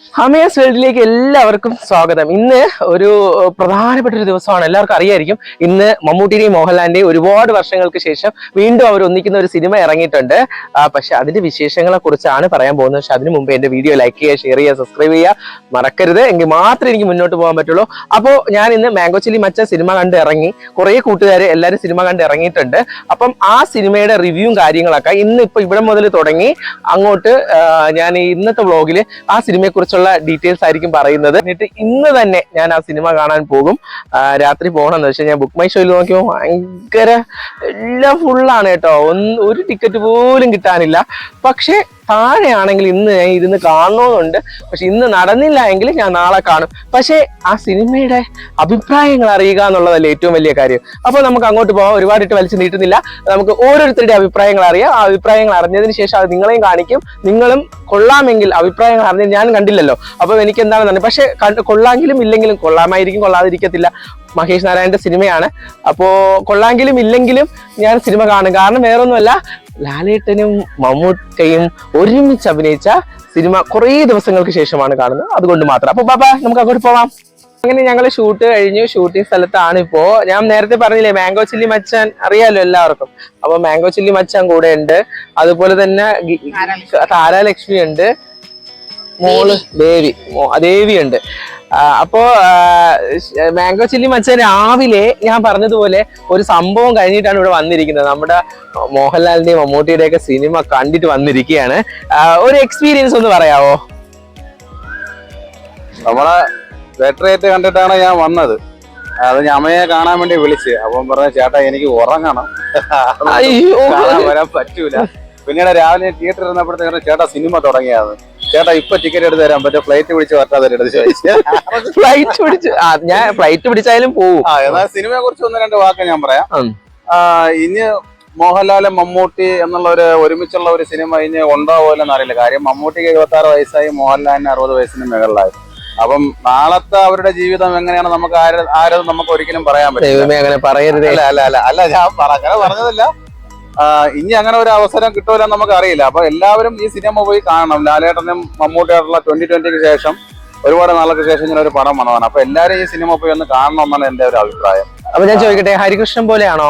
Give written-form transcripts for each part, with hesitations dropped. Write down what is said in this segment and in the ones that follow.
ഹമേസ് വേൾഡിലേക്ക് എല്ലാവർക്കും സ്വാഗതം. ഇന്ന് ഒരു പ്രധാനപ്പെട്ട ഒരു ദിവസമാണ്. എല്ലാവർക്കും അറിയായിരിക്കും, ഇന്ന് മമ്മൂട്ടിയുടെയും മോഹൻലാലിന്റെയും ഒരുപാട് വർഷങ്ങൾക്ക് ശേഷം വീണ്ടും അവർ ഒന്നിക്കുന്ന ഒരു സിനിമ ഇറങ്ങിയിട്ടുണ്ട്. പക്ഷെ അതിന്റെ വിശേഷങ്ങളെ കുറിച്ചാണ് പറയാൻ പോകുന്നത്. പക്ഷെ അതിനു മുമ്പ് എന്റെ വീഡിയോ ലൈക്ക് ചെയ്യുക, ഷെയർ ചെയ്യുക, സബ്സ്ക്രൈബ് ചെയ്യുക മറക്കരുത്. എങ്കിൽ മാത്രമേ എനിക്ക് മുന്നോട്ട് പോകാൻ പറ്റുള്ളൂ. അപ്പോൾ ഞാൻ ഇന്ന് മാംഗോ ചില്ലി മച്ചാൻ സിനിമ കണ്ട് ഇറങ്ങി. കുറേ കൂട്ടുകാർ എല്ലാവരും സിനിമ കണ്ട് ഇറങ്ങിയിട്ടുണ്ട്. അപ്പം ആ സിനിമയുടെ റിവ്യൂവും കാര്യങ്ങളൊക്കെ ഇന്ന് ഇപ്പൊ ഇവിടെ മുതൽ തുടങ്ങി അങ്ങോട്ട് ഞാൻ ഇന്നത്തെ വ്ളോഗിൽ ആ സിനിമയെ കുറിച്ചുള്ള ഡീറ്റെയിൽസ് ആയിരിക്കും പറയുന്നത്. എന്നിട്ട് ഇന്ന് തന്നെ ഞാൻ ആ സിനിമ കാണാൻ പോകും. രാത്രി പോകണമെന്ന് വെച്ചാൽ ഞാൻ ബുക്ക് മൈ ഷോയിൽ നോക്കിയപ്പോൾ ഭയങ്കര എല്ലാം ഫുള്ളാണ് കേട്ടോ. ഒരു ടിക്കറ്റ് പോലും കിട്ടാനില്ല. പക്ഷെ താഴെയാണെങ്കിൽ ഇന്ന് ഞാൻ ഇരുന്ന് കാണണമെന്നുണ്ട്. പക്ഷെ ഇന്ന് നടന്നില്ല എങ്കിൽ ഞാൻ നാളെ കാണും. പക്ഷെ ആ സിനിമയുടെ അഭിപ്രായങ്ങൾ അറിയുക എന്നുള്ളതല്ലേ ഏറ്റവും വലിയ കാര്യം. അപ്പോൾ നമുക്ക് അങ്ങോട്ട് പോകാം. ഒരുപാടിട്ട് വലിച്ചു നീട്ടുന്നില്ല. നമുക്ക് ഓരോരുത്തരുടെ അഭിപ്രായങ്ങൾ അറിയാം. ആ അഭിപ്രായങ്ങൾ അറിഞ്ഞതിന് ശേഷം അത് നിങ്ങളെയും കാണിക്കും. നിങ്ങളും കൊള്ളാമെങ്കിൽ അഭിപ്രായങ്ങൾ അറിഞ്ഞത് ഞാൻ കണ്ടില്ലല്ലോ, അപ്പൊ എനിക്ക് എന്താണ് തന്നെ. പക്ഷെ കൊള്ളാമെങ്കിലും ഇല്ലെങ്കിലും, കൊള്ളാമായിരിക്കും കൊള്ളാതിരിക്കത്തില്ല, മഹേഷ് നാരായണന്റെ സിനിമയാണ്. അപ്പോ കൊള്ളാമെങ്കിലും ഇല്ലെങ്കിലും ഞാൻ സിനിമ കാണും. കാരണം വേറൊന്നുമല്ല, ലാലേട്ടനും മമ്മൂക്കയും ഒരുമിച്ച് അഭിനയിച്ച സിനിമ കുറേ ദിവസങ്ങൾക്ക് ശേഷമാണ് കാണുന്നത്. അതുകൊണ്ട് മാത്രം. അപ്പൊ ബാബാ, നമുക്ക് അങ്ങോട്ട് പോവാം. അങ്ങനെ ഞങ്ങൾ ഷൂട്ട് കഴിഞ്ഞു. ഷൂട്ടിംഗ് സ്ഥലത്താണ് ഇപ്പോ. ഞാൻ നേരത്തെ പറഞ്ഞില്ലേ, മാംഗോ ചില്ലി മച്ചാൻ അറിയാലോ എല്ലാവർക്കും. അപ്പൊ മാംഗോ ചില്ലി മച്ചാൻ കൂടെ ഉണ്ട്. അതുപോലെ തന്നെ താരാലക്ഷ്മി ഉണ്ട്, മോള് ദേവി ഉണ്ട്. അപ്പോ മാംഗോ ചില്ലി മച്ചാൻ രാവിലെ ഞാൻ പറഞ്ഞതുപോലെ ഒരു സംഭവം കഴിഞ്ഞിട്ടാണ് ഇവിടെ വന്നിരിക്കുന്നത്. നമ്മുടെ മോഹൻലാലിന്റെയും മമ്മൂട്ടിയുടെ ഒക്കെ സിനിമ കണ്ടിട്ട് വന്നിരിക്കുകയാണ്. ഒരു എക്സ്പീരിയൻസ് ഒന്ന് പറയാവോ? നമ്മളെ വെട്ടറേറ്റ് കണ്ടിട്ടാണ് ഞാൻ വന്നത്. അത് ഞാൻ അമ്മയെ കാണാൻ വേണ്ടി വിളിച്ച്. അപ്പം പറഞ്ഞ ചേട്ടാ എനിക്ക് ഉറങ്ങണം, വരാൻ പറ്റൂല. പിന്നീട് രാവിലെ തിയേറ്ററിൽ ഇരുന്നപ്പോഴത്തേക്കും ചേട്ടാ സിനിമ തുടങ്ങിയത്, ചേട്ടാ ഇപ്പൊ ടിക്കറ്റ് എടുത്ത് തരാൻ പറ്റും, ഫ്ലൈറ്റ് പിടിച്ച് വരാതെ ഫ്ലൈറ്റ് പിടിച്ച് ഞാൻ ഫ്ലൈറ്റ് പിടിച്ചാലും പോകും. എന്നാൽ സിനിമയെ കുറിച്ച് ഒന്ന് രണ്ട് വാക്ക് ഞാൻ പറയാം. ഇനി മോഹൻലാലും മമ്മൂട്ടി എന്നുള്ള ഒരു ഒരുമിച്ചുള്ള ഒരു സിനിമ ഇനി ഉണ്ടോ പോലെന്ന് അറിയില്ല. കാര്യം മമ്മൂട്ടിക്ക് 76 വയസ്സായി, മോഹൻലാലിന് 60 വയസ്സിന് മുകളിലായി. അപ്പം നാളത്തെ അവരുടെ ജീവിതം എങ്ങനെയാണ് നമുക്ക് ആരും നമുക്ക് ഒരിക്കലും പറയാൻ പറ്റില്ല. അങ്ങനെ പറയരുത്. അല്ല ഞാൻ അങ്ങനെ പറഞ്ഞതല്ല. ഇനി അങ്ങനെ ഒരു അവസരം കിട്ടുമല്ലോ നമുക്ക് അറിയില്ല. അപ്പൊ എല്ലാവരും ഈ സിനിമ പോയി കാണണം. ലാലേട്ടനും മമ്മൂട്ടിയായിട്ടുള്ള 2020 ശേഷം ഒരുപാട് നാൾക്ക് ശേഷം ഇങ്ങനെ ഒരു പടം വന്നതാണ്. അപ്പൊ എല്ലാവരും ഈ സിനിമ പോയി ഒന്ന് കാണണം എന്നാണ് എന്റെ ഒരു അഭിപ്രായം. അപ്പൊ ഞാൻ ചോദിക്കട്ടെ, ഹരികൃഷ്ണൻ പോലെയാണോ?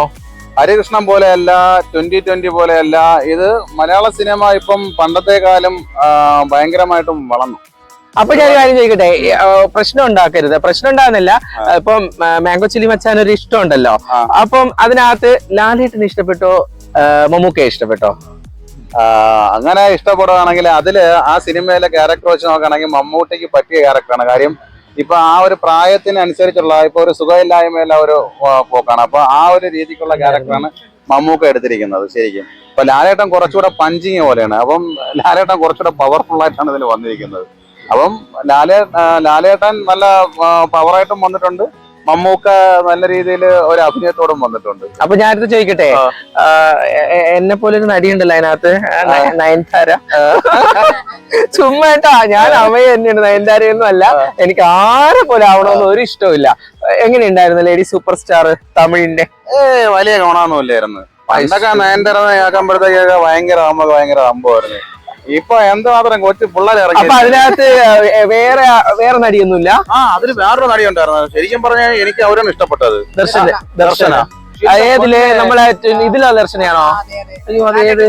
ഹരികൃഷ്ണൻ പോലെയല്ല, 2020 പോലെയല്ല. ഇത് മലയാള സിനിമ ഇപ്പം പണ്ടത്തെ കാലം ഭയങ്കരമായിട്ടും വളർന്നു. അപ്പൊ ഞാൻ കാര്യം ചോദിക്കട്ടെ, പ്രശ്നം ഉണ്ടാക്കരുത്. പ്രശ്നം ഉണ്ടാകുന്നില്ല. ഇപ്പം മാംഗോ ചില്ലി മച്ചാൻ ഒരു ഇഷ്ടം ഉണ്ടല്ലോ. അപ്പം അതിനകത്ത് ലാലേട്ടന് ഇഷ്ടപ്പെട്ടോ മമ്മൂക്കയെ ഇഷ്ടപ്പെട്ടോ? അങ്ങനെ ഇഷ്ടപ്പെടുകയാണെങ്കിൽ അതില് ആ സിനിമയിലെ ക്യാരക്ടർ വെച്ച് നോക്കുകയാണെങ്കിൽ മമ്മൂട്ടിക്ക് പറ്റിയ ക്യാരക്ടറാണ്. കാര്യം ഇപ്പൊ ആ ഒരു പ്രായത്തിനനുസരിച്ചുള്ള ഇപ്പൊ ഒരു സുഖമില്ലായ്മയുള്ള ഒരു പോക്കാണ്. അപ്പൊ ആ ഒരു രീതിക്കുള്ള ക്യാരക്ടറാണ് മമ്മൂക്ക എടുത്തിരിക്കുന്നത് ശരിക്കും. ഇപ്പൊ ലാലേട്ടൻ കുറച്ചുകൂടെ പഞ്ചിങ് പോലെയാണ്. അപ്പം ലാലേട്ടൻ കുറച്ചുകൂടെ പവർഫുൾ ആയിട്ടാണ് ഇതിൽ വന്നിരിക്കുന്നത്. അപ്പം ലാലേട്ടൻ നല്ല പവറായിട്ടും വന്നിട്ടുണ്ട്, മമ്മൂക്ക നല്ല രീതിയിൽ ഒരു അഭിനയത്തോടും വന്നിട്ടുണ്ട്. അപ്പൊ ഞാനത് ചോദിക്കട്ടെ, എന്നെ പോലെ ഒരു നടിയുണ്ടല്ലോ അതിനകത്ത്, നയൻതാര. ചുമ്മാട്ടാ, ഞാൻ അമ്മയെ തന്നെയാണ്, നയൻതാരയൊന്നും അല്ല. എനിക്ക് ആരെ പോലെ ആവണമെന്ന് ഒരു ഇഷ്ടമില്ല. എങ്ങനെയുണ്ടായിരുന്നു ലേഡി സൂപ്പർ സ്റ്റാർ തമിഴിന്റെ? വലിയ ഗുണമൊന്നുമില്ലായിരുന്നു. പണ്ടൊക്കെ നയൻതാര ആക്കുമ്പോഴത്തേക്കൊക്കെ ഭയങ്കര സംഭവമായിരുന്നു. ഇപ്പൊ എന്തുമാത്രം കൊച്ചു പിള്ളേരെ ഇറങ്ങി. അപ്പൊ അതിനകത്ത് വേറെ നടിയൊന്നുമില്ല. അതിൽ വേറൊരു നടി ഉണ്ടായിരുന്നു. ശരിക്കും പറഞ്ഞാൽ എനിക്ക് അവരാണ് ഇഷ്ടപ്പെട്ടത്. ദർശന. ഏതില്? നമ്മളെ ഇതിലാ ദർശനയാണോ? അയ്യോ, അതേത്?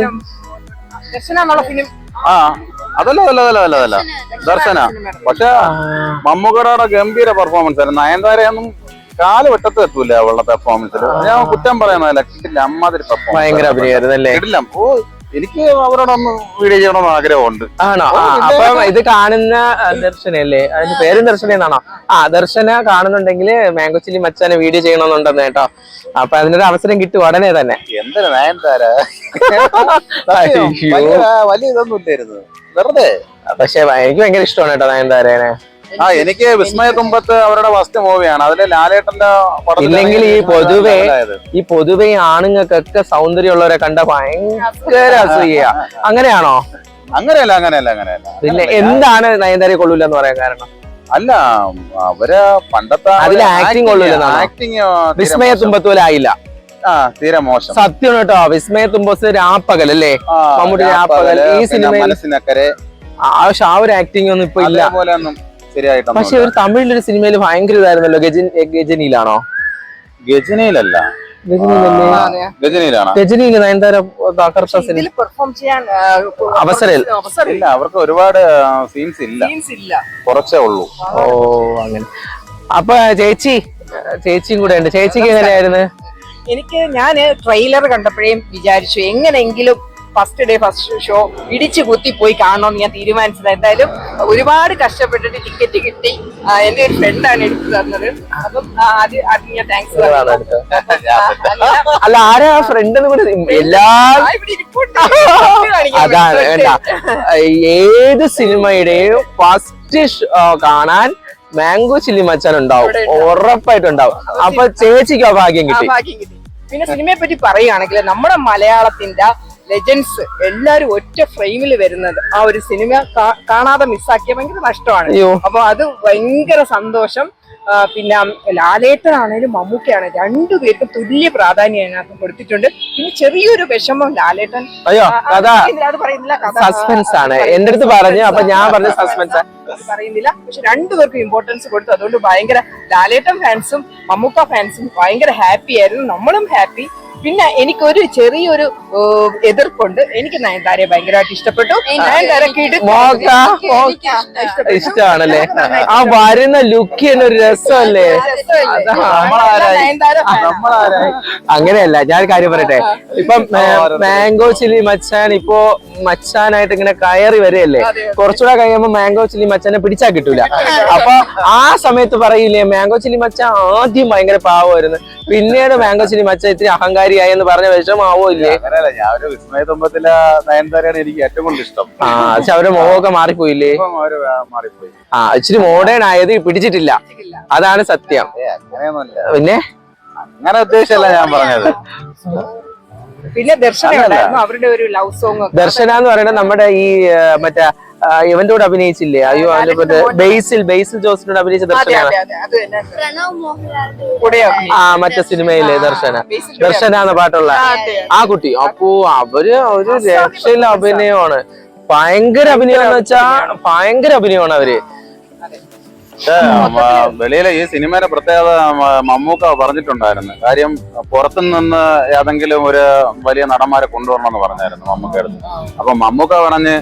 അതല്ല ദർശന. പക്ഷെ മമ്മൂക്കയുടെ ഗംഭീര പെർഫോമൻസ് ആയിരുന്നു. നയൻതാരയൊന്നും കാല് വെട്ടത്ത് എത്തൂല അവളുടെ പെർഫോമൻസിൽ. ഞാൻ കുറ്റം പറയുന്നതല്ല, കിട്ടില്ല. അമ്മാതിരി പെർഫോമൻസ്, ഭയങ്കര അഭിനയായിരുന്നല്ലേ. കിട്ടില്ല. എനിക്ക് അവരോടൊന്ന് വീഡിയോ ചെയ്യണമെന്ന് ആഗ്രഹമുണ്ട്. ആണോ? അപ്പൊ ഇത് കാണുന്ന ദർശനല്ലേ, അതിന്റെ പേരും ദർശന എന്നാണോ? ദർശന കാണുന്നുണ്ടെങ്കിൽ മാംഗോ ചില്ലി മച്ചാനെ വീഡിയോ ചെയ്യണമെന്നുണ്ടെന്ന് കേട്ടോ. അപ്പൊ അതിനൊരു അവസരം കിട്ടും ഉടനെ തന്നെ. എന്തിനാ നയൻതാര വലിയ ഇതൊന്നും ഇല്ലായിരുന്നു, വെറുതെ. പക്ഷെ എനിക്ക് ഭയങ്കര ഇഷ്ടമാണ് കേട്ടോ നയൻതാരേനെ. എനിക്ക് വിസ്മയത്തുമ്പത്ത് അവരുടെ ഫസ്റ്റ് മൂവിയാണ്. അതില് ലാലേട്ടന്റെ ഇല്ലെങ്കിൽ ഈ പൊതുവെ ആണുങ്ങൾക്കൊക്കെ സൗന്ദര്യമുള്ളവരെ കണ്ട ഭയങ്കര അസൂയ. അങ്ങനെയാണോ? അങ്ങനെയല്ല. പിന്നെ എന്താണ് നയൻതാരയെ കൊള്ളൂല എന്ന് പറയാൻ കാരണം? അല്ല, അവര് പണ്ടത്തെ അതിൽ ആക്ടിങ് കൊള്ളൂല. ആക്ടിങ് വിസ്മയത്തുമ്പത്ത് പോലെ ആയില്ല. തീരെ മോശം. സത്യം കേട്ടോ. വിസ്മയത്തുമ്പത്ത് രാപ്പകൽ അല്ലേ, മമ്മൂട്ടി രാപ്പകൽ. ഈ സിനിമ മനസ്സിനക്കരെ പക്ഷെ ആ ഒരു ആക്ടിങ് ഒന്നും ഇപ്പൊ ഇല്ല. അതേപോലെ ഒന്നും ശരിയായിട്ടൊന്നും പക്ഷെ ഒരു തമിഴിലൊരു സിനിമയിൽ ഭയങ്കര ഇതായിരുന്നല്ലോ, ഗജനിയിലാണോ? ഗജനിയിലല്ല, ഗജനിയിലാണോ? ഗജനിയിൽ നയൻതാര തകർത്ത സിനിമ ഇതിൽ പെർഫോം ചെയ്യാൻ അവസരം ഇല്ല, അവർക്ക് ഒരുപാട് സീൻസ് ഇല്ല, കുറച്ചേ ഉള്ളൂ. ഓ അങ്ങനെ. അപ്പൊ ചേച്ചിയും കൂടെ ഉണ്ട്. ചേച്ചിക്ക് എങ്ങനെയായിരുന്നു? ഞാന് ട്രെയിലർ കണ്ടപ്പോഴേ വിചാരിച്ചു എങ്ങനെയെങ്കിലും ഫസ്റ്റ് ഡേ ഫസ്റ്റ് ഷോ ഇടിച്ചു കുത്തി പോയി കാണണമെന്ന് ഞാൻ തീരുമാനിച്ചത്. എന്തായാലും ഒരുപാട് കഷ്ടപ്പെട്ടിട്ട് ടിക്കറ്റ് കിട്ടി. എന്റെ ഒരു ഫ്രണ്ടാണ് എടുത്തു തന്നത്. അപ്പം ആദ്യം ഞാൻ താങ്ക്സ് അല്ല, ആരാ ഫ്രണ്ട് കൂടെ എല്ലാ അതാണ് വേണ്ട. ഏത് സിനിമയുടെയും ഫസ്റ്റ് കാണാൻ മാംഗോ ചില്ലി മച്ചാൻ ഉണ്ടാവും, ഉറപ്പായിട്ടുണ്ടാവും. അപ്പൊ ചേച്ചിക്ക് ഭാഗ്യം കിട്ടി. പിന്നെ സിനിമയെ പറ്റി പറയുകയാണെങ്കിൽ നമ്മുടെ മലയാളത്തിന്റെ ലെജൻസ് എല്ലാരും ഒറ്റ ഫ്രെയിമിൽ വരുന്നത് ആ ഒരു സിനിമ കാണാതെ മിസ്സാക്കിയ ഭയങ്കര നഷ്ടമാണ്. അപ്പൊ അത് ഭയങ്കര സന്തോഷം. പിന്നെ ലാലേട്ടനാണേലും മമ്മൂക്കയാണേലും രണ്ടുപേർക്കും തുല്യ പ്രാധാന്യം അതിനകത്ത് കൊടുത്തിട്ടുണ്ട്. പിന്നെ ചെറിയൊരു വിഷമം ലാലേട്ടൻ സസ്പെൻസ് ആണ് എന്റെ അടുത്ത് പറഞ്ഞു. അപ്പൊ ഞാൻ പറഞ്ഞ സസ്പെൻസ് പറയുന്നില്ല, പക്ഷെ രണ്ടുപേർക്കും ഇമ്പോർട്ടൻസ് കൊടുത്തു. അതുകൊണ്ട് ഭയങ്കര ലാലേട്ടൻ ഫാൻസും മമ്മൂക്ക ഫാൻസും ഭയങ്കര ഹാപ്പി ആയിരുന്നു, നമ്മളും ഹാപ്പി. പിന്നെ എനിക്കൊരു ചെറിയൊരു എതിർപ്പുണ്ട്. എനിക്ക് നയൻതാരയെ ഭയങ്കരമായിട്ട് ഇഷ്ടപ്പെട്ടു. ഇഷ്ടമാണല്ലേ? ആ വരുന്ന ലുക്ക് തന്നെ ഒരു രസമല്ലേ? അങ്ങനെയല്ല, ഞാൻ കാര്യം പറയട്ടെ. ഇപ്പം മാംഗോ ചില്ലി മച്ചാൻ ഇപ്പോ മച്ചാനായിട്ട് ഇങ്ങനെ കയറി വരെയല്ലേ, കുറച്ചുകൂടെ കഴിയുമ്പോ മാംഗോ ചില്ലി മച്ചാനെ പിടിച്ചാൽ കിട്ടൂല. അപ്പൊ ആ സമയത്ത് പറയില്ലേ, മാംഗോ ചില്ലി മച്ചാൻ ആദ്യം ഭയങ്കര പാവമായിരുന്നു, പിന്നീട് മാംഗോ ചില്ലി മച്ചാൻ ഇത്തിരി അഹങ്കാരിയായി എന്ന് പറഞ്ഞ വിഷമാവോ ഇല്ലേ? ഞാൻ ഒരു വിസ്മയത്തുമ്പത്തിലെ നയൻതാരയാണ് എനിക്ക് ഏറ്റവും കൂടുതൽ ഇഷ്ടം. പക്ഷെ അവരുടെ മോഹമൊക്കെ മാറിപ്പോയില്ലേ? മാറിപ്പോയി. ഇച്ചിരി മോഡേൺ ആയത് പിടിച്ചിട്ടില്ല, അതാണ് സത്യം. പിന്നെ അങ്ങനെ ഉദ്ദേശമല്ല ഞാൻ പറഞ്ഞത്. പിന്നെ ദർശന അവരുടെ ഒരു ലവ് സോങ്. ദർശന എന്ന് പറയുന്നത് നമ്മുടെ ഈ മറ്റേ ഇവന്റെ കൂടെ അഭിനയിച്ചില്ലേ, അയ്യോ അതിന്റെ ബേസിൽ ജോസിനോട് അഭിനയിച്ച ദർശനാണ്. മറ്റേ സിനിമയിലെ ദർശന എന്ന പാട്ടുള്ള ആ കുട്ടി. അപ്പോ അവര് ഒരു രക്ഷയില്ല അഭിനയമാണ്, ഭയങ്കര അഭിനയം എന്ന് വെച്ചാ ഭയങ്കര അഭിനയമാണ് അവര്. വെളിയിലെ ഈ സിനിമയുടെ പ്രത്യേകത മമ്മൂക്ക പറഞ്ഞിട്ടുണ്ടായിരുന്നു. കാര്യം പുറത്തുനിന്ന് ഏതെങ്കിലും ഒരു വലിയ നടന്മാരെ കൊണ്ടുവരണമെന്ന് പറഞ്ഞായിരുന്നു മമ്മൂക്കയുടെ അടുത്ത്. അപ്പൊ മമ്മൂക്ക പറഞ്ഞ്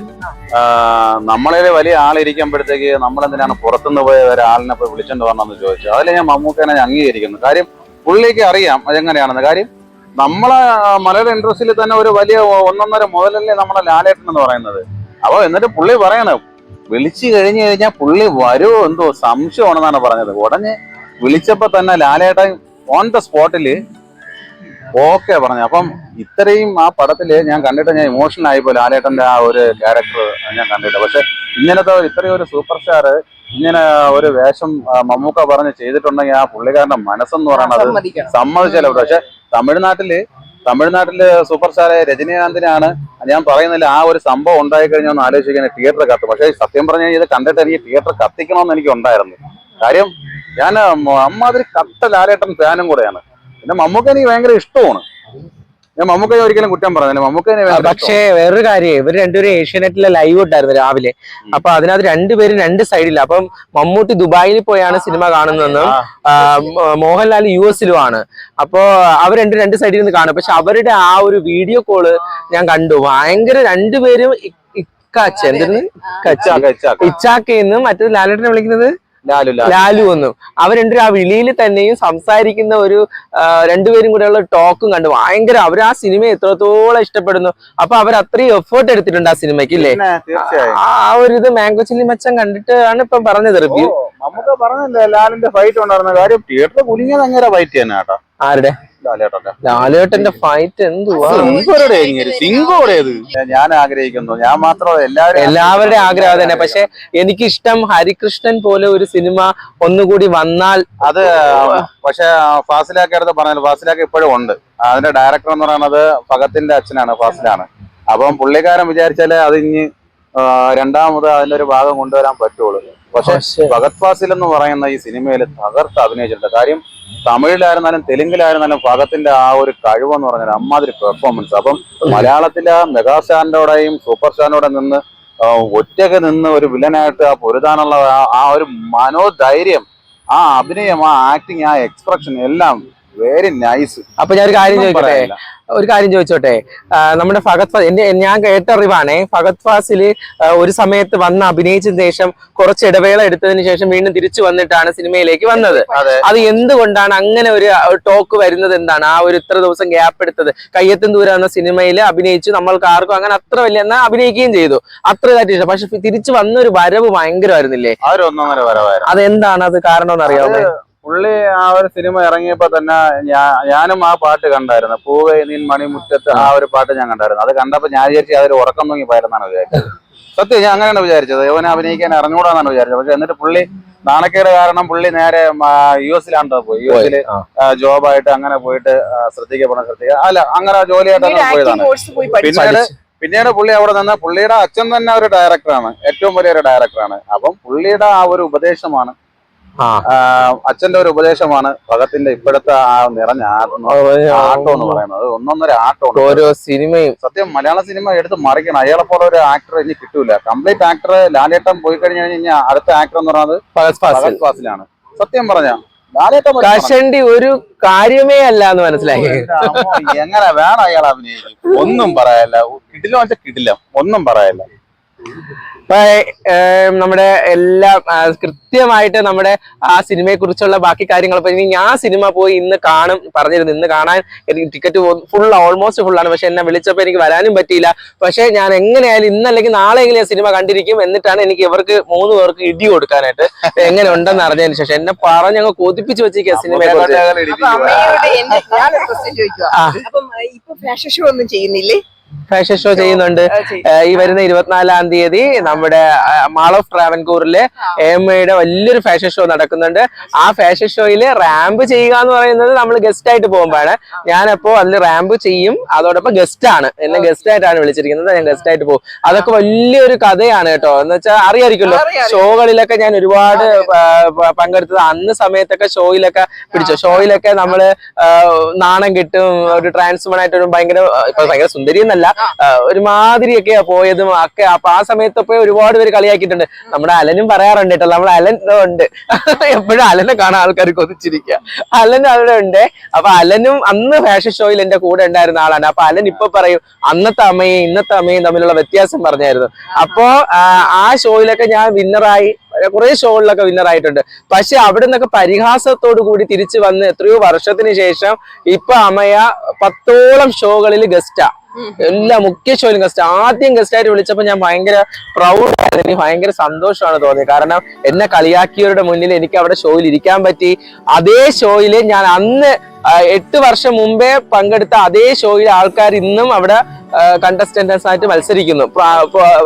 നമ്മളിൽ വലിയ ആളിരിക്കുമ്പോഴത്തേക്ക് നമ്മളെന്തിനാണ് പുറത്തുനിന്ന് പോയ ഒരാളിനെ പോയി വിളിച്ചോണ്ട് വരണമെന്ന് ചോദിച്ചു. അതിൽ ഞാൻ മമ്മൂക്കനെ അംഗീകരിക്കുന്നു. കാര്യം പുള്ളിക്ക് അറിയാം അതെങ്ങനെയാണെന്ന്. കാര്യം നമ്മളെ മലയാള ഇൻഡസ്ട്രിയിൽ തന്നെ ഒരു വലിയ 1.5 മുതലല്ലേ നമ്മളെ ലാലേട്ടൻ എന്ന് പറയുന്നത്. അപ്പൊ എന്നിട്ട് പുള്ളി പറയണം, വിളിച്ചു കഴിഞ്ഞു കഴിഞ്ഞാൽ പുള്ളി വരുമോ എന്തോ സംശയമാണെന്നാണ് പറഞ്ഞത്. ഉടനെ വിളിച്ചപ്പോ തന്നെ ലാലേട്ടൻ ഓൺ ദ സ്പോട്ടില് ഓക്കെ പറഞ്ഞു. അപ്പം ഇത്രയും ആ പടത്തില് ഞാൻ കണ്ടിട്ട് ഞാൻ ഇമോഷണൽ ആയിപ്പോ ലാലേട്ടന്റെ ആ ഒരു ക്യാരക്ടർ ഞാൻ കണ്ടിട്ട്. പക്ഷെ ഇങ്ങനത്തെ ഇത്രയും ഒരു സൂപ്പർ സ്റ്റാർ ഇങ്ങനെ ഒരു വേഷം മമ്മൂക്ക പറഞ്ഞ് ചെയ്തിട്ടുണ്ടെങ്കിൽ ആ പുള്ളിക്കാരന്റെ മനസ്സെന്ന് പറയുന്നത് സമ്മതിച്ചല്ലോ. പക്ഷെ തമിഴ്നാട്ടില് സൂപ്പർ സ്റ്റാർ രജനീകാന്തിനാണ് ഞാൻ പറയുന്നില്ല, ആ ഒരു സംഭവം ഉണ്ടായി കഴിഞ്ഞാൽ ഒന്ന് ആലോചിക്കാൻ തിയേറ്റർ കത്തും. പക്ഷെ സത്യം പറഞ്ഞാൽ ഇത് കണ്ടിട്ട് എനിക്ക് തിയേറ്റർ കത്തിക്കണമെന്ന് എനിക്ക് ഉണ്ടായിരുന്നു. കാര്യം ഞാൻ അമ്മാതിരി കട്ട ലാലേട്ടൻ ഫാനും കൂടെയാണ്. പിന്നെ മമ്മൂക്ക എനിക്ക് ഭയങ്കര ഇഷ്ടമാണ്. ഞാൻ മമ്മൂക്കയെ ഒരിക്കലും കുറ്റം പറഞ്ഞില്ല, മമ്മൂക്കനെ. പക്ഷേ വേറൊരു കാര്യം, ഇവർ രണ്ടുപേരും ഏഷ്യാനെറ്റിലെ ലൈവ് ഉണ്ടായിരുന്നു രാവിലെ. അപ്പൊ അതിനകത്ത് രണ്ടുപേരും രണ്ട് സൈഡില്ല. അപ്പം മമ്മൂട്ടി ദുബായിൽ പോയാണ് സിനിമ കാണുന്നതെന്നും മോഹൻലാൽ US-ലുമാണ്. അപ്പോ അവർ രണ്ട് സൈഡിൽ നിന്ന് കാണും. പക്ഷെ അവരുടെ ആ ഒരു വീഡിയോ കോള് ഞാൻ കണ്ടു. ഭയങ്കര രണ്ടുപേരും ഇച്ചാക്കെന്നും മറ്റേത് ലാലേട്ടനെ വിളിക്കുന്നത് ലാലു എന്നും. അവർ രണ്ടുപേരും ആ വിളിയിൽ തന്നെയും സംസാരിക്കുന്ന ഒരു രണ്ടുപേരും കൂടെയുള്ള ടോക്കും കണ്ടു. ഭയങ്കര അവർ ആ സിനിമ എത്രത്തോളം ഇഷ്ടപ്പെടുന്നു. അപ്പൊ അവർ അത്രയും എഫേർട്ട് എടുത്തിട്ടുണ്ട് ആ സിനിമയ്ക്ക് ഇല്ലേ? ആ ഒരു ഇത് മാംഗോ ചില്ലി മച്ചാൻ കണ്ടിട്ട് ആണ് ഇപ്പൊ പറഞ്ഞത് റിവ്യൂ. നമുക്ക് പറഞ്ഞില്ലേ ലാലിന്റെ ഫൈറ്റ് ഉണ്ടായിരുന്ന കാര്യം, തിയേറ്ററിൽ കുലുങ്ങിയത് അങ്ങനെ ഫൈറ്റ് തന്നെ കേട്ടോ. ആരുടെ? ലാലേട്ടന്റെ ഫൈറ്റ് എന്തുവാ? ഞാൻ ആഗ്രഹിക്കുന്നു, ഞാൻ മാത്രമല്ല എല്ലാവരുടെയും ആഗ്രഹം തന്നെ. പക്ഷെ എനിക്കിഷ്ടം ഹരികൃഷ്ണൻ പോലെ ഒരു സിനിമ ഒന്നുകൂടി വന്നാൽ അത്. പക്ഷെ ഫാസിലാക്ക് അടുത്ത് പറഞ്ഞാൽ ഫാസിലാക്ക് ഇപ്പോഴും ഉണ്ട്. അതിന്റെ ഡയറക്ടർ എന്ന് പറയുന്നത് ഫഹത്തിന്റെ അച്ഛനാണ്, ഫാസിലാണ്. അപ്പം പുള്ളിക്കാരൻ വിചാരിച്ചാലേ അത് ഇനി രണ്ടാമത് അതിന്റെ ഒരു ഭാഗം കൊണ്ടുവരാൻ പറ്റുള്ളൂ. പക്ഷെ ഫഹദ് ഫാസിൽ എന്ന് പറയുന്ന ഈ സിനിമയിൽ തകർത്ത് അഭിനയിച്ചിട്ടുണ്ട്. കാര്യം തമിഴിലായിരുന്നാലും തെലുങ്കിലായിരുന്നാലും ഫഹത്തിന്റെ ആ ഒരു കഴിവെന്ന് പറഞ്ഞാൽ അമ്മാതിരി പെർഫോമൻസ്. അപ്പം മലയാളത്തിലെ മെഗാസ്റ്റാറിന്റെയും സൂപ്പർ സ്റ്റാറിനോടെ നിന്ന് ഒറ്റയ്ക്ക് നിന്ന് ഒരു വില്ലനായിട്ട് ആ പൊരുതാനുള്ള ആ ഒരു മനോധൈര്യം, ആ അഭിനയം, ആ ആക്ടിങ്, ആ എക്സ്പ്രഷൻ എല്ലാം വെരി നൈസ്. അപ്പൊ ഞാൻ ഒരു കാര്യം ചോദിച്ചോട്ടെ, നമ്മുടെ ഫഹദ് ഫാസിൽ, ഞാൻ കേട്ട അറിവാണേ, ഫഹദ് ഫാസിൽ ഒരു സമയത്ത് വന്ന് അഭിനയിച്ചതിന് ശേഷം കുറച്ച് ഇടവേള എടുത്തതിന് ശേഷം വീണ്ടും തിരിച്ചു വന്നിട്ടാണ് സിനിമയിലേക്ക് വന്നത്. അത് എന്തുകൊണ്ടാണ് അങ്ങനെ ഒരു ടോക്ക് വരുന്നത്? എന്താണ് ആ ഒരു ഇത്ര ദിവസം ഗ്യാപ്പ് എടുത്തത്? കയ്യെത്തും ദൂരം എന്ന സിനിമയിൽ അഭിനയിച്ചു, നമ്മൾക്ക് ആർക്കും അങ്ങനെ അത്ര വലിയ എന്നാൽ അഭിനയിക്കുകയും ചെയ്തു, അത്ര ഇഷ്ടം. പക്ഷെ തിരിച്ചു വന്നൊരു വരവ് ഭയങ്കരമായിരുന്നില്ലേ? അതെന്താണ് അത് കാരണം എന്ന് അറിയാമോ? പുള്ളി ആ ഒരു സിനിമ ഇറങ്ങിയപ്പോ തന്നെ ഞാനും ആ പാട്ട് കണ്ടായിരുന്നു, പൂവേ നീൻ മണിമുറ്റത്ത്, ആ ഒരു പാട്ട് ഞാൻ കണ്ടായിരുന്നു. അത് കണ്ടപ്പോ ഞാൻ വിചാരിച്ചു അതൊരു ഉറക്കം തൂങ്ങി പോയിരുന്നാണ് വിചാരിച്ചത്. സത്യം ഞാൻ അങ്ങനെയാണ് വിചാരിച്ചത്, ഇവനെ അഭിനയിക്കാൻ അറിഞ്ഞുകൂടാന്നാണ് വിചാരിച്ചത്. പക്ഷെ എന്നിട്ട് പുള്ളി നാണക്കേട് കാരണം പുള്ളി നേരെ US-ലാണ്ടോ പോയി. US-ല് ജോബായിട്ട് അങ്ങനെ പോയിട്ട് ശ്രദ്ധിക്കുക അല്ല, അങ്ങനെ ജോലിയായിട്ട് അങ്ങനെ പോയതാണ്. പിന്നീട് പുള്ളി അവിടെ നിന്ന്, പുള്ളിയുടെ അച്ഛൻ തന്നെ ഒരു ഡയറക്ടറാണ്, ഏറ്റവും വലിയൊരു ഡയറക്ടറാണ്. അപ്പം പുള്ളിയുടെ ആ ഒരു ഉപദേശമാണ്, അച്ഛന്റെ ഒരു ഉപദേശമാണ് ഭഗത്തിന്റെ ഇപ്പോഴത്തെ ആ നിറഞ്ഞ ആട്ടം എന്ന് പറയുന്നത്. ഒന്നൊന്നര ആട്ടമാണ് ഓരോ സിനിമയും. സത്യം മലയാള സിനിമ എടുത്ത് മറിക്കണം. അയാളെ പോലെ ഒരു ആക്ടർ ഇനി കിട്ടൂല. കംപ്ലീറ്റ് ആക്ടർ ലാലേട്ടൻ പോയി കഴിഞ്ഞു കഴിഞ്ഞാൽ അടുത്ത ആക്ടർ എന്ന് പറയുന്നത് ഫഹദ് ഫാസിലാണ്. സത്യം പറഞ്ഞ കഷണ്ടി ഒരു കാര്യമേ അല്ല എന്ന് മനസ്സിലായി. എങ്ങനെ വേണം അയാൾ അഭിനയിക്കും, ഒന്നും പറയല്ല. കിടിലം വെച്ചാൽ കിടിലം, ഒന്നും പറയല്ല. നമ്മുടെ എല്ലാം കൃത്യമായിട്ട് നമ്മുടെ ആ സിനിമയെ കുറിച്ചുള്ള ബാക്കി കാര്യങ്ങൾ ഇനി ഞാൻ സിനിമ പോയി ഇന്ന് കാണും പറഞ്ഞിരുന്നു. ഇന്ന് കാണാൻ എനിക്ക് ടിക്കറ്റ് ഓൾമോസ്റ്റ് ഫുള്ളാണ്. പക്ഷെ എന്നെ വിളിച്ചപ്പോൾ എനിക്ക് വരാനും പറ്റിയില്ല. പക്ഷെ ഞാൻ എങ്ങനെയായാലും ഇന്നല്ലെങ്കിൽ നാളെയെങ്കിലും ഞാൻ സിനിമ കണ്ടിരിക്കും. എന്നിട്ടാണ് എനിക്ക് ഇവർക്ക് 3 പേർക്ക് ഇടി കൊടുക്കാനായിട്ട് എങ്ങനെ ഉണ്ടെന്ന് അറിഞ്ഞതിന് ശേഷം. എന്നെ പറഞ്ഞങ്ങ് കൊതിപ്പിച്ച് വെച്ചിരിക്കുക സിനിമയെ കുറിച്ച്. ഫാഷൻ ഷോ ഒന്നും ചെയ്യുന്നില്ലേ? ഫാഷൻ ഷോ ചെയ്യുന്നുണ്ട്. ഈ വരുന്ന 24-ാം തീയതി നമ്മുടെ മാൾ ഓഫ് ട്രാവൻകൂറിലെ AMAയുടെ വലിയൊരു ഫാഷൻ ഷോ നടക്കുന്നുണ്ട്. ആ ഫാഷൻ ഷോയിൽ റാമ്പ് ചെയ്യുക എന്ന് പറയുന്നത് നമ്മൾ ഗസ്റ്റ് ആയിട്ട് പോകുമ്പോഴാണ്. ഞാനപ്പോ അതിൽ റാമ്പ് ചെയ്യും, അതോടൊപ്പം ഗസ്റ്റ് ആണ്, എന്നെ ഗസ്റ്റ് ആയിട്ടാണ് വിളിച്ചിരിക്കുന്നത്. ഞാൻ ഗസ്റ്റ് ആയിട്ട് പോകും. അതൊക്കെ വലിയൊരു കഥയാണ് കേട്ടോ. എന്ന് വെച്ചാൽ അറിയായിരിക്കുമല്ലോ, ഷോകളിലൊക്കെ ഞാൻ ഒരുപാട് പങ്കെടുത്തത്. അന്ന് സമയത്തൊക്കെ ഷോയിലൊക്കെ നമ്മള് നാണം കിട്ടും, ഒരു ട്രാൻസ്മൺ ആയിട്ട് ഒരു ഭയങ്കര സുന്ദരി എന്നല്ല, ഒരുമാതിരിയൊക്കെയാ പോയതും ഒക്കെ. അപ്പൊ ആ സമയത്തൊക്കെ ഒരുപാട് പേര് കളിയാക്കിയിട്ടുണ്ട്. നമ്മുടെ അലനും പറയാറുണ്ട് കേട്ടോ, നമ്മുടെ അലൻ ഉണ്ട്, എപ്പോഴും അലനെ കാണാൻ ആൾക്കാർ കൊതിച്ചിരിക്കുക. അലൻ അവിടെ ഉണ്ട്. അപ്പൊ അലനും അന്ന് ഫാഷൻ ഷോയിൽ എന്റെ കൂടെ ഉണ്ടായിരുന്ന ആളാണ്. അപ്പൊ അലൻ ഇപ്പൊ പറയും അന്നത്തെ അമ്മയും ഇന്നത്തെ അമ്മയും തമ്മിലുള്ള വ്യത്യാസം പറഞ്ഞായിരുന്നു. അപ്പോ ആ ഷോയിലൊക്കെ ഞാൻ വിന്നറായി, കുറെ ഷോകളിലൊക്കെ വിന്നറായിട്ടുണ്ട്. പക്ഷെ അവിടെ നിന്നൊക്കെ പരിഹാസത്തോടു കൂടി തിരിച്ചു വന്ന് എത്രയോ വർഷത്തിന് ശേഷം ഇപ്പൊ അമ്മയ 10ഓളം ഷോകളിൽ ഗസ്റ്റാ, എല്ലാ മുഖ്യ ഷോയിലും ഗസ്റ്റ്. ആദ്യം ഗസ്റ്റായിട്ട് വിളിച്ചപ്പോൾ ഞാൻ ഭയങ്കര പ്രൗഡായിരുന്നു, എനിക്ക് ഭയങ്കര സന്തോഷമാണ് തോന്നിയത്. കാരണം എന്നെ കളിയാക്കിയവരുടെ മുന്നിൽ എനിക്ക് അവിടെ ഷോയിൽ ഇരിക്കാൻ പറ്റി. അതേ ഷോയില് ഞാൻ അന്ന് 8 വർഷം മുമ്പേ പങ്കെടുത്ത അതേ ഷോയിലെ ആൾക്കാർ ഇന്നും അവിടെ കണ്ടസ്റ്റന്റേഴ്സ് ആയിട്ട് മത്സരിക്കുന്നു,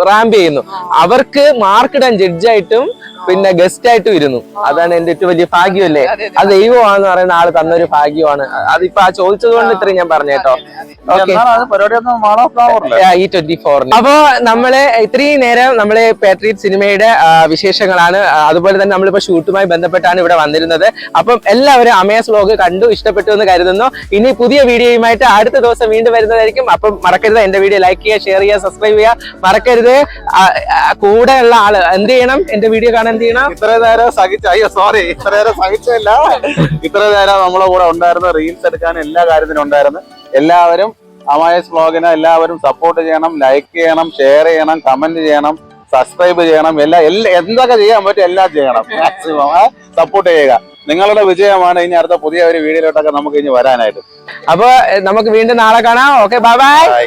റാമ്പ് ചെയ്യുന്നു. അവർക്ക് മാർക്കിടാൻ ജഡ്ജായിട്ടും പിന്നെ ഗസ്റ്റ് ആയിട്ടും ഇരുന്നു. അതാണ് എന്റെ ഏറ്റവും വലിയ ഭാഗ്യമല്ലേ. അത് ദൈവമാണെന്ന് പറയുന്ന ആള് തന്നൊരു ഭാഗ്യമാണ്. അതിപ്പോ ആ ചോദിച്ചത് കൊണ്ട് ഇത്രയും ഞാൻ പറഞ്ഞു കേട്ടോ. E24. അപ്പൊ നമ്മള് ഇത്രയും നേരം നമ്മള് പാട്രിയറ്റ് സിനിമയുടെ വിശേഷങ്ങളാണ്, അതുപോലെ തന്നെ നമ്മളിപ്പോ ഷൂട്ടുമായി ബന്ധപ്പെട്ടാണ് ഇവിടെ വന്നിരുന്നത്. അപ്പം എല്ലാവരും അമേസ് വ്ലോഗ് കണ്ടു ഇഷ്ടപ്പെട്ടു എന്ന് കരുതുന്നു. ഇനി പുതിയ വീഡിയോയുമായിട്ട് അടുത്ത ദിവസം വീണ്ടും വരുന്നതായിരിക്കും. അപ്പം മറക്കരുത് എന്റെ വീഡിയോ ലൈക്ക് ചെയ്യുക, ഷെയർ ചെയ്യുക, സബ്സ്ക്രൈബ് ചെയ്യുക മറക്കരുത്. കൂടെ ഉള്ള ആള് എന്ത് ചെയ്യണം, എന്റെ വീഡിയോ കാണാൻ എന്ത് ചെയ്യണം? ഇത്ര നേരം സഹിച്ചില്ല, ഇത്ര നേരം നമ്മളെ കൂടെ ഉണ്ടായിരുന്നു, റീൽസ് എടുക്കാൻ എല്ലാ കാര്യത്തിനും ഉണ്ടായിരുന്നു. എല്ലാവരും അമേസ് വ്ലോഗിനെ എല്ലാവരും സപ്പോർട്ട് ചെയ്യണം, ലൈക്ക് ചെയ്യണം, ഷെയർ ചെയ്യണം, കമന്റ് ചെയ്യണം, സബ്സ്ക്രൈബ് ചെയ്യണം, എന്തൊക്കെ ചെയ്യാൻ പറ്റും എല്ലാം ചെയ്യണം. മാക്സിമം സപ്പോർട്ട് ചെയ്യുക. നിങ്ങളുടെ വിജയമാണ് ഇനി അടുത്ത പുതിയ ഒരു വീഡിയോയിലോട്ടൊക്കെ നമുക്ക് ഇനി വരാനായിട്ട്. അപ്പൊ നമുക്ക് വീണ്ടും നാളെ കാണാം. Okay, bye bye.